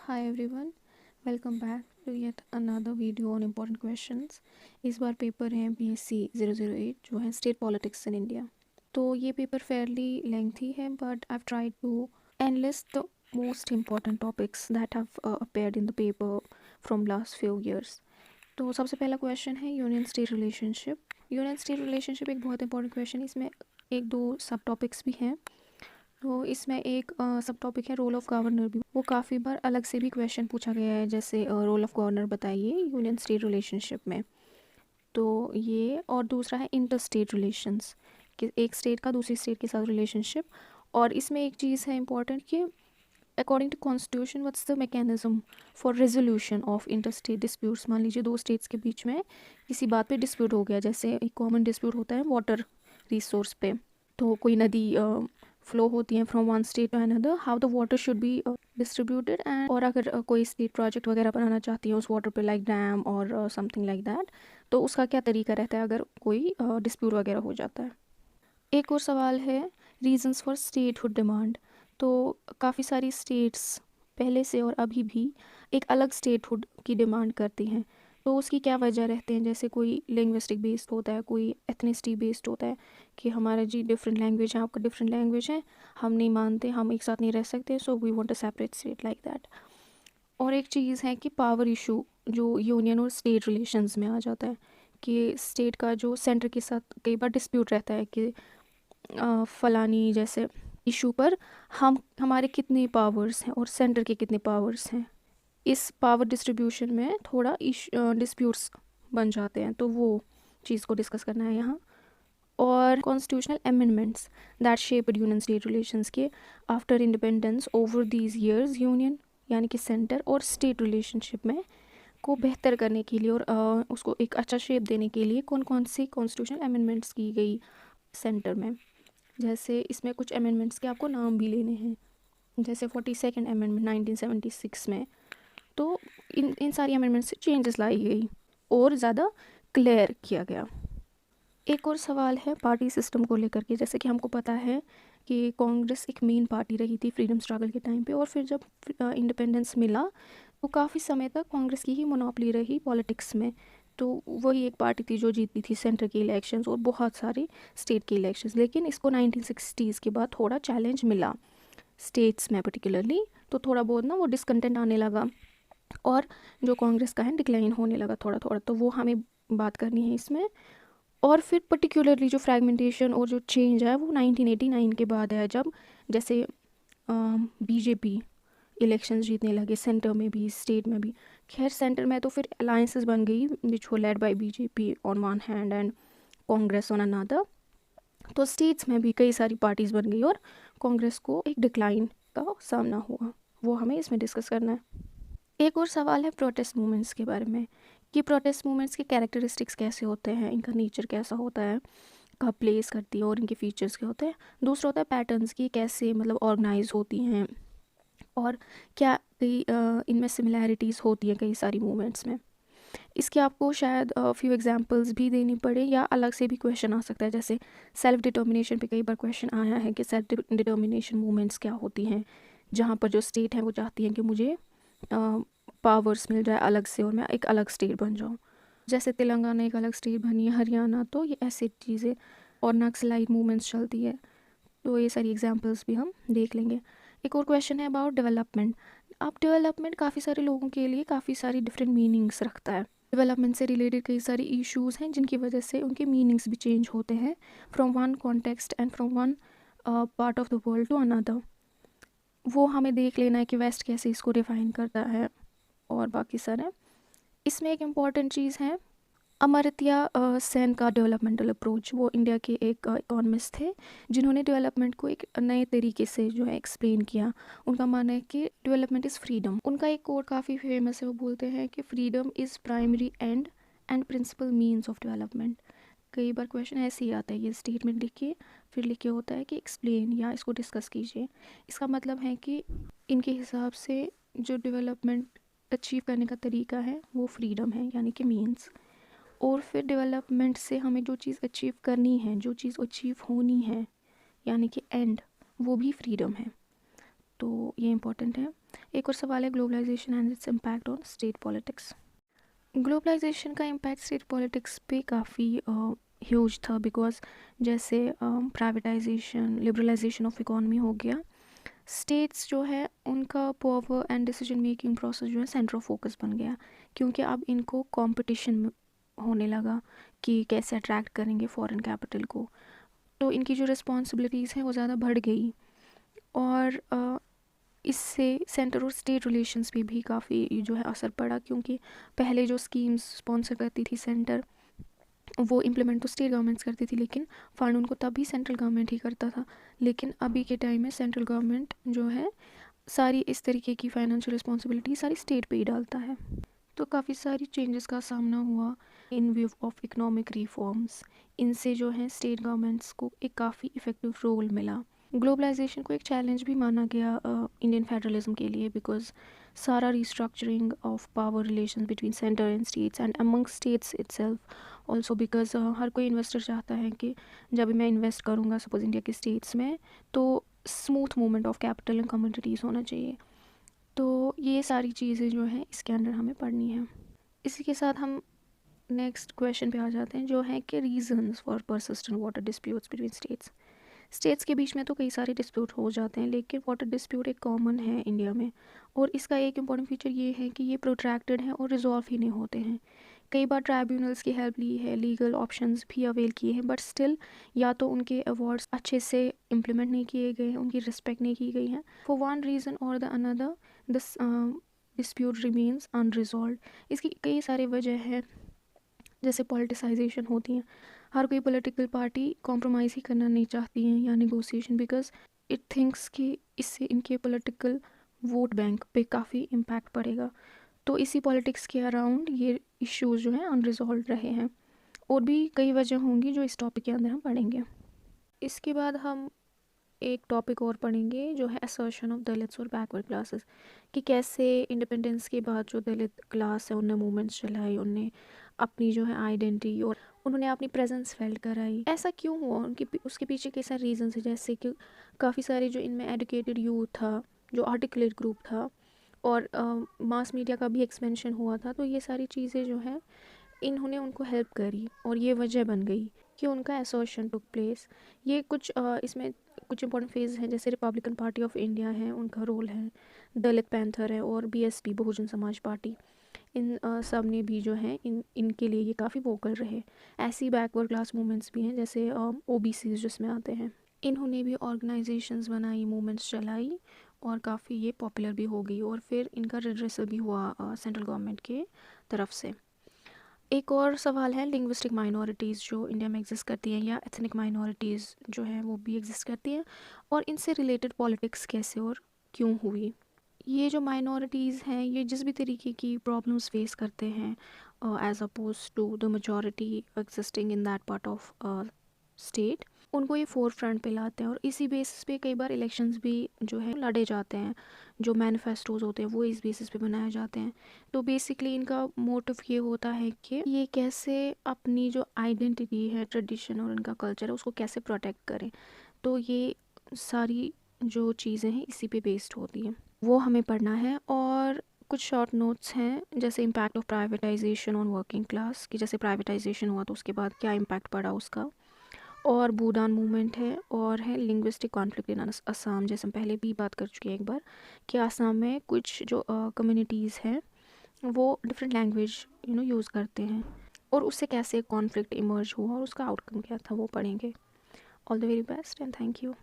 Hi everyone, welcome back to yet another video on important questions. इस बार paper है BSc 008 जो है state politics in India. तो ये पेपर fairly lengthy है but I've tried to enlist the most important topics that have appeared in the paper from last few years. तो सबसे पहला क्वेश्चन है union state relationship. Union state relationship एक बहुत important question है. इसमें एक दो सब टॉपिक्स भी हैं. तो इसमें एक सब टॉपिक है रोल ऑफ गवर्नर भी. वो काफ़ी बार अलग से भी क्वेश्चन पूछा गया है, जैसे रोल ऑफ गवर्नर बताइए यूनियन स्टेट रिलेशनशिप में. तो ये और दूसरा है इंटर स्टेट रिलेशंस, कि एक स्टेट का दूसरी स्टेट के साथ रिलेशनशिप. और इसमें एक चीज़ है इम्पॉर्टेंट कि according to constitution what's the mechanism for resolution of inter state disputes. मान लीजिए दो स्टेट्स के बीच में किसी बात पे डिस्प्यूट हो गया, जैसे एक कॉमन डिस्प्यूट होता है वाटर रिसोर्स पे. तो कोई नदी फ्लो होती हैं from one state to another, how the water should be distributed. And और अगर कोई स्टेट प्रोजेक्ट वगैरह बनाना चाहती है उस वाटर पे, लाइक डैम और समथिंग लाइक दैट, तो उसका क्या तरीका रहता है अगर कोई डिस्प्यूट वगैरह हो जाता है. एक और सवाल है रीजंस फॉर स्टेटहुड डिमांड. तो काफ़ी सारी स्टेट्स पहले से और अभी भी एक अलग स्टेटहुड की डिमांड करती हैं. तो उसकी क्या वजह रहते हैं, जैसे कोई लिंग्विस्टिक बेस्ड होता है, कोई एथनिसिटी बेस्ड होता है कि हमारा जी डिफरेंट लैंग्वेज है, आपका डिफरेंट लैंग्वेज है, हम नहीं मानते, हम एक साथ नहीं रह सकते, so we want a separate state like that. और एक चीज़ है कि पावर इशू जो यूनियन और स्टेट रिलेशंस में आ जाता है, कि स्टेट का जो सेंटर के साथ कई बार डिस्प्यूट रहता है कि फलानी जैसे इशू पर हमारे कितने पावर्स हैं और सेंटर के कितने पावर्स हैं. इस पावर डिस्ट्रीब्यूशन में थोड़ा डिस्प्यूट्स बन जाते हैं, तो वो चीज़ को डिस्कस करना है यहाँ. और constitutional amendments that shaped union state relations के after independence over these years. Union यानी कि सेंटर और स्टेट रिलेशनशिप में को बेहतर करने के लिए और उसको एक अच्छा शेप देने के लिए कौन कौन सी कॉन्स्टिट्यूशनल अमेंडमेंट्स की गई सेंटर में. जैसे इसमें कुछ अमेंडमेंट्स के आपको नाम भी लेने हैं, जैसे 42nd अमेंडमेंट 1976 में. तो इन सारी अमेंडमेंट्स से चेंजेस लाई गई और ज़्यादा क्लियर किया गया. एक और सवाल है पार्टी सिस्टम को लेकर के. जैसे कि हमको पता है कि कांग्रेस एक मेन पार्टी रही थी फ्रीडम स्ट्रगल के टाइम पे, और फिर जब इंडिपेंडेंस मिला तो काफ़ी समय तक कांग्रेस की ही मोनोपोली रही पॉलिटिक्स में. तो वही एक पार्टी थी जो जीती थी सेंटर के इलेक्शंस और बहुत सारे स्टेट के इलेक्शंस. लेकिन इसको 1960s के बाद थोड़ा चैलेंज मिला स्टेट्स में पर्टिकुलरली, तो थोड़ा बहुत ना वो डिसकंटेंट आने लगा और जो कांग्रेस का है डिक्लाइन होने लगा थोड़ा थोड़ा. तो वो हमें बात करनी है इसमें. और फिर पर्टिकुलरली जो फ्रैगमेंटेशन और जो चेंज है वो 1989 के बाद है, जब जैसे बीजेपी इलेक्शंस जीतने लगे सेंटर में भी स्टेट में भी. खैर सेंटर में तो फिर अलायंसेस बन गई विच वो led by BJP on one hand and Congress on another. तो स्टेट्स में भी कई सारी पार्टीज बन गई और कांग्रेस को एक डिक्लाइन का सामना हुआ. वो हमें इसमें डिस्कस करना है. एक और सवाल है प्रोटेस्ट मूवमेंट्स के बारे में, कि प्रोटेस्ट मूवमेंट्स के कैरेक्टरिस्टिक्स कैसे होते हैं, इनका नेचर कैसा होता है, कब प्लेस करती है और इनके फीचर्स क्या होते हैं. दूसरा होता है पैटर्न्स की, कैसे मतलब ऑर्गेनाइज होती हैं और क्या कई इनमें सिमिलैरिटीज़ होती हैं कई सारी मूवमेंट्स में. इसके आपको शायद फ्यू एग्जांपल्स भी देनी पड़े या अलग से भी क्वेश्चन आ सकता है. जैसे सेल्फ डिटर्मिनेशन पे कई बार क्वेश्चन आया है कि सेल्फ डिटर्मिनेशन मूवमेंट्स क्या होती हैं, जहाँ पर जो स्टेट है वो चाहती हैं कि मुझे पावर्स मिल जाए अलग से और मैं एक अलग स्टेट बन जाऊँ. जैसे तेलंगाना एक अलग स्टेट बनी है, हरियाणा, तो ये ऐसी चीज़ें. और नक्सलाइट मूवमेंट्स चलती है. तो ये सारी एग्जांपल्स भी हम देख लेंगे. एक और क्वेश्चन है अबाउट डेवलपमेंट. अब डेवलपमेंट काफ़ी सारे लोगों के लिए काफ़ी सारी डिफरेंट मीनिंग्स रखता है. डेवलपमेंट से रिलेटेड कई सारी इश्यूज़ हैं जिनकी वजह से उनके मीनिंग्स भी चेंज होते हैं from one context and from one part of the world to another. वो हमें देख लेना है कि वेस्ट कैसे इसको डिफाइन करता है और बाकी सारे. इसमें एक इम्पॉर्टेंट चीज़ है अमर्त्य सेन का डेवलपमेंटल अप्रोच. वो इंडिया के एक इकोनॉमिस्ट थे जिन्होंने डेवलपमेंट को एक नए तरीके से जो है एक्सप्लेन किया. उनका मानना है कि डेवलपमेंट इज़ फ्रीडम. उनका एक कोड काफ़ी फेमस है, वो बोलते हैं कि freedom is primary and principal means of development. कई बार क्वेश्चन ऐसे ही आता है, ये स्टेटमेंट लिखिए, फिर लिखे होता है कि एक्सप्लेन या इसको डिस्कस कीजिए. इसका मतलब है कि इनके हिसाब से जो डेवलपमेंट अचीव करने का तरीका है वो फ्रीडम है, यानी कि मीन्स. और फिर डेवलपमेंट से हमें जो चीज़ अचीव करनी है, जो चीज़ अचीव होनी है, यानी कि एंड, वो भी फ्रीडम है. तो ये इम्पोर्टेंट है। एक और सवाल है, globalisation and its impact on state politics. Globalisation का इम्पैक्ट स्टेट पॉलिटिक्स पे काफ़ी ह्यूज था, बिकॉज जैसे प्राइवेटाइजेशन, लिबरलाइजेशन ऑफ इकोनॉमी हो गया, स्टेट्स जो है उनका power and decision making process जो है सेंटर ऑफ फोकस बन गया, क्योंकि अब इनको कंपटीशन होने लगा कि कैसे अट्रैक्ट करेंगे फॉरेन कैपिटल को। तो इनकी जो रिस्पॉन्सिबिलिटीज़ हैं वो ज़्यादा बढ़ गई, और इससे सेंटर और स्टेट रिलेशंस पे भी काफ़ी जो है असर पड़ा, क्योंकि पहले जो स्कीम्स स्पॉन्सर करती थी सेंटर, वो इम्प्लीमेंट तो स्टेट गवर्नमेंट्स करती थी, लेकिन फ़ंड उनको तब भी सेंट्रल गवर्नमेंट ही करता था। लेकिन अभी के टाइम में सेंट्रल गवर्नमेंट जो है सारी इस तरीके की फाइनेंशियल रिस्पॉन्सिबिलिटी सारी स्टेट पे ही डालता है। तो काफ़ी सारी चेंजेस का सामना हुआ इन व्यू ऑफ इकोनॉमिक रिफॉर्म्स। इनसे जो है स्टेट गवर्नमेंट्स को एक काफ़ी इफ़ेक्टिव रोल मिला। ग्लोबलाइजेशन को एक चैलेंज भी माना गया इंडियन फेडरलिज्म के लिए, बिकॉज सारा restructuring of power relation between centre and states and among states itself also, because हर कोई इन्वेस्टर चाहता है कि जब मैं इन्वेस्ट करूँगा सपोज इंडिया के स्टेट्स में, तो smooth movement of capital and commodities होना चाहिए। तो ये सारी चीज़ें जो हैं इसके अंदर हमें पढ़नी है। इसी के साथ हम नेक्स्ट क्वेश्चन पे आ जाते हैं, जो है कि reasons for persistent water disputes between states. States के बीच में तो कई सारे डिस्प्यूट हो जाते हैं, लेकिन वाटर डिस्प्यूट एक कॉमन है इंडिया में, और इसका एक इम्पॉर्टेंट फीचर ये है कि ये प्रोट्रैक्टेड है और रिजॉल्व ही नहीं होते हैं। कई बार ट्राइब्यूनल्स की हेल्प ली है, लीगल ऑप्शंस भी अवेल किए हैं, बट स्टिल या तो उनके अवार्ड्स अच्छे से इम्प्लीमेंट नहीं किए गए हैं, उनकी रिस्पेक्ट नहीं की गई है। फॉर वन रीज़न और the another this dispute remains unresolve. इसकी कई सारे वजह है, जैसे पॉलिटिसाइजेशन होती है, हर कोई पॉलिटिकल पार्टी कॉम्प्रोमाइज़ ही करना नहीं चाहती है या नेगोशिएशन, बिकॉज इट थिंक्स कि इससे इनके पॉलिटिकल वोट बैंक पे काफ़ी इम्पैक्ट पड़ेगा। तो इसी पॉलिटिक्स के अराउंड ये इश्यूज जो हैं अनरिजॉल्व रहे हैं, और भी कई वजह होंगी जो इस टॉपिक के अंदर हम पढ़ेंगे। इसके बाद हम एक टॉपिक और पढ़ेंगे, जो है असर्शन ऑफ दलित्स और बैकवर्ड क्लासेस, कि कैसे इंडिपेंडेंस के बाद जो दलित क्लास है उनने मूवमेंट्स चलाई, उनने अपनी जो है आइडेंटिटी और उन्होंने अपनी प्रेजेंस फेल्ट कराई। ऐसा क्यों हुआ, उसके पीछे कई सारे रीजन है, जैसे कि काफ़ी सारे जो इनमें एडुकेटेड यूथ था, जो आर्टिकुलेट ग्रुप था, और मास मीडिया का भी एक्सपेंशन हुआ था। तो ये सारी चीज़ें जो हैं इन्होंने उनको हेल्प करी, और ये वजह बन गई कि उनका एसोसिएशन टुक प्लेस। ये कुछ इसमें कुछ इंपॉर्टेंट फेज हैं, जैसे रिपब्लिकन पार्टी ऑफ इंडिया है, उनका रोल है, दलित पैंथर है, और बीएसपी बहुजन समाज पार्टी, इन सब ने भी जो है इनके लिए ये काफ़ी वोकल रहे। ऐसी बैकवर्ड क्लास मूवमेंट्स भी हैं, जैसे ओबीसी जिसमें आते हैं, इन्होंने भी ऑर्गेनाइजेशंस बनाई, मूवमेंट्स चलाई, और काफ़ी ये पॉपुलर भी हो गई, और फिर इनका रिड्रेसल भी हुआ सेंट्रल गवर्नमेंट के तरफ से। एक और सवाल है, लिंग्विस्टिक माइनॉरिटीज़ जो इंडिया में एग्जिस्ट करती हैं, या एथनिक माइनॉरिटीज़ जो हैं वो भी एग्जिस्ट करती हैं, और इनसे रिलेटेड पॉलिटिक्स कैसे और क्यों हुई। ये जो माइनॉरिटीज़ हैं ये जिस भी तरीके की प्रॉब्लम्स फेस करते हैं as opposed to the majority existing in that part of state, उनको ये फोर फ्रंट पे लाते हैं, और इसी बेसिस पे कई बार इलेक्शंस भी जो है लड़े जाते हैं, जो मैनिफेस्टोज होते हैं वो इस बेसिस पे बनाए जाते हैं। तो बेसिकली इनका मोटिव ये होता है कि ये कैसे अपनी जो आइडेंटिटी है, ट्रेडिशन और इनका कल्चर है उसको कैसे प्रोटेक्ट करें। तो ये सारी जो चीज़ें हैं इसी पे बेस्ड होती हैं, वो हमें पढ़ना है। और कुछ शॉर्ट नोट्स हैं, जैसे impact of privatisation on working class, कि जैसे प्राइवेटाइजेशन हुआ तो उसके बाद क्या इम्पैक्ट पड़ा उसका, और भूदान मूवमेंट है, और है लिंग्विस्टिक कॉन्फ्लिक्ट इन असम, जैसे हम पहले भी बात कर चुके हैं एक बार, कि असम में कुछ जो कम्युनिटीज़ हैं वो डिफरेंट लैंग्वेज यूज़ करते हैं, और उससे कैसे कॉन्फ्लिक्ट इमर्ज हुआ और उसका आउटकम क्या था वो पढ़ेंगे। All the very best and thank you.